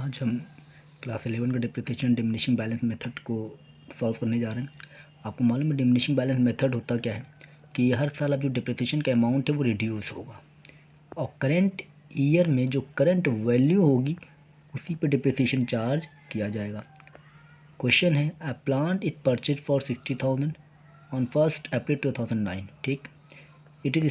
आज हम क्लास 11 का डिप्रिसिएशन डिमिनिशिंग बैलेंस मेथड को सॉल्व करने जा रहे हैं। आपको मालूम है डिमिनिशिंग बैलेंस मेथड होता क्या है कि हर साल अब जो डिप्रिसिएशन का अमाउंट है वो रिड्यूस होगा और करंट ईयर में जो करंट वैल्यू होगी उसी पर डिप्रिसिएशन चार्ज किया जाएगा। क्वेश्चन है a plant is purchase for 60,000 on 1 अप्रैल 2009। ठीक, it is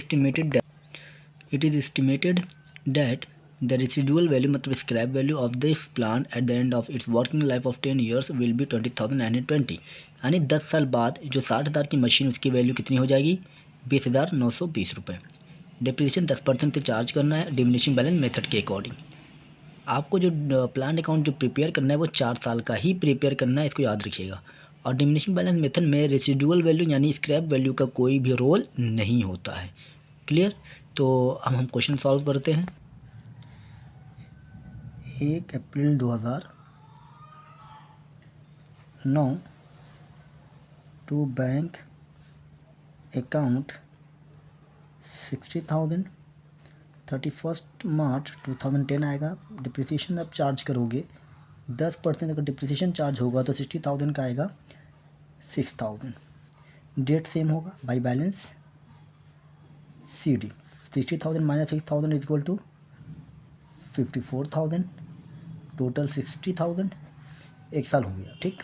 estimated that the residual value मतलब scrap value of this plant at the end of its working life of 10 years will be 20,920। यानी 10 साल बाद जो 60,000 की मशीन उसकी value कितनी हो जाएगी 20,920 रुपये। डिप्रिसिएशन 10% से चार्ज करना है डिमिनिशिंग बैलेंस मेथड के अकॉर्डिंग। आपको जो प्लांट अकाउंट जो प्रिपेयर करना है वो 4 साल का ही प्रिपेयर करना है, इसको याद रखिएगा। और डिमिनिशिंग बैलेंस मेथड में रेसिडुअल वैल्यू यानी स्क्रैप वैल्यू का कोई भी रोल नहीं होता है। क्लियर? तो अब हम क्वेश्चन सॉल्व करते हैं। 1 अप्रैल 2009 टू बैंक अकाउंट 60,000। 31 मार्च 2010 आएगा। डिप्रिसिएशन अब चार्ज करोगे 10% अगर डिप्रिसिएशन चार्ज होगा तो 60,000 का आएगा 6,000। डेट सेम होगा by balance CD 60,000 minus 6,000 is equal to 54,000। Total 60,000। एक साल हो गया। ठीक,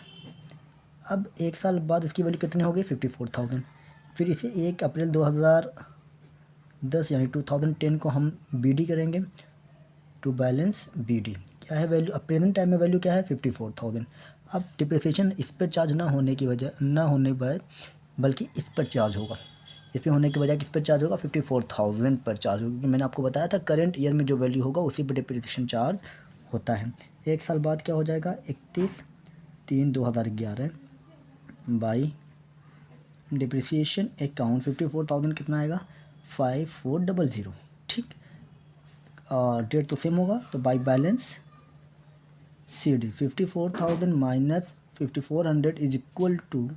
अब एक साल बाद इसकी वैल्यू कितनी हो गई 54,000। फिर इसे 1 अप्रैल 2010 यानी 2010 को हम BD करेंगे टू बैलेंस BD। क्या है वैल्यू? अब प्रेजेंट टाइम में वैल्यू क्या है 54,000। अब डिप्रिसिएशन इस पर चार्ज ना होने पर बल्कि इस पर चार्ज होगा। इस पर होने के बजाय किस पर चार्ज होगा 54,000 पर चार्ज होगा, क्योंकि मैंने आपको बताया था करंट ईयर में जो वैल्यू होगा उसी पर डिप्रिसिएशन चार्ज होता है। एक साल बाद क्या हो जाएगा 31/3/2011 बाई डिप्रिसिएशन अकाउंट 54,000 कितना आएगा 5400। ठीक, और डेट तो सेम होगा तो by balance CD 54,000 minus 5400 is equal to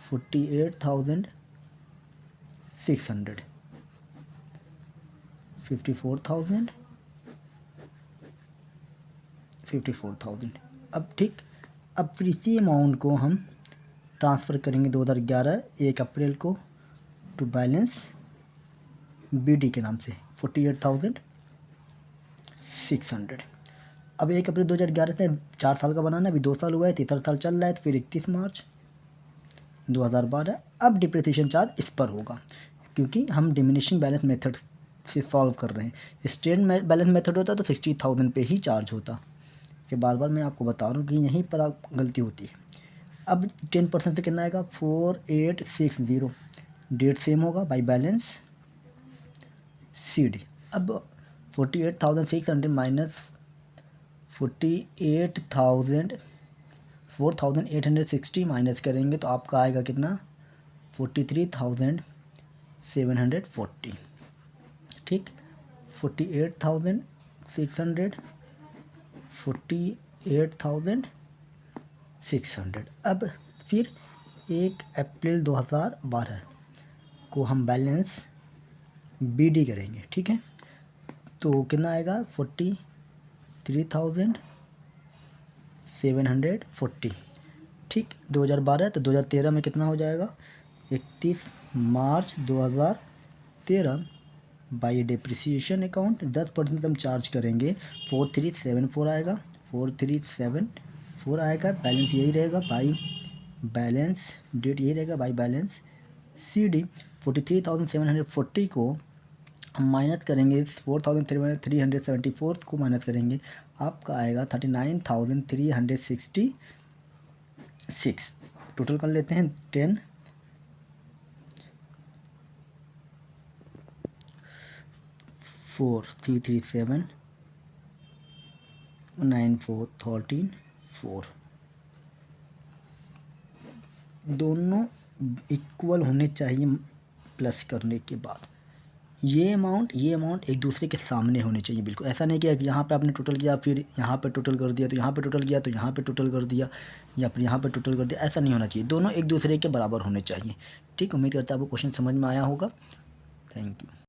48,600। 54,000। अब ठीक, अब फिर इसी अमाउंट को हम ट्रांसफ़र करेंगे 2011 1 अप्रैल को टू बैलेंस BD के नाम से 48,600। अब 1 अप्रैल 2011 से 4 साल का बनाना, अभी 2 साल हुआ है, तीसरा साल चल रहा है, तो फिर 31 मार्च 2012। अब डिप्रिसिएशन चार्ज इस पर होगा क्योंकि हम डिमिनिशिंग बैलेंस मेथड से सॉल्व कर रहे हैं। स्ट्रेट बैलेंस मेथड होता तो 60,000 पे ही चार्ज होता। ये बार बार मैं आपको बता रहा हूँ कि यहीं पर गलती होती है। अब 10% से कितना आएगा 4860। डेट सेम होगा बाई बैलेंस CD। अब 48,600 माइनस 4,860 माइनस करेंगे तो आपका आएगा कितना 43,740। ठीक, 48,600 48,600। अब फिर 1 अप्रैल 2012 को हम बैलेंस BD करेंगे। ठीक है, तो कितना आएगा 43,740। ठीक, 2012 तो 2013 में कितना हो जाएगा 31 मार्च 2013 बाई डिप्रिसिएशन अकाउंट 10% हम चार्ज करेंगे 4374 आएगा। 4374 आएगा। बैलेंस यही रहेगा बाई बैलेंस डेट यही रहेगा बाई बैलेंस CD 43,740 को हम माइनस करेंगे 4,374 को माइनस करेंगे, आपका आएगा 39,366। टोटल कर लेते हैं 10 4 3 3 7 9 4 13 4। दोनों इक्वल होने चाहिए प्लस करने के बाद। ये अमाउंट एक दूसरे के सामने होने चाहिए बिल्कुल। ऐसा नहीं कि यहाँ पे आपने टोटल किया फिर यहाँ पे टोटल कर दिया तो यहाँ पे टोटल किया तो यहाँ पे टोटल कर दिया या फिर यहाँ पे टोटल कर दिया, ऐसा नहीं होना चाहिए। दोनों एक दूसरे के बराबर होने चाहिए। ठीक, उम्मीद करता है आपको क्वेश्चन समझ में आया होगा। Thank you.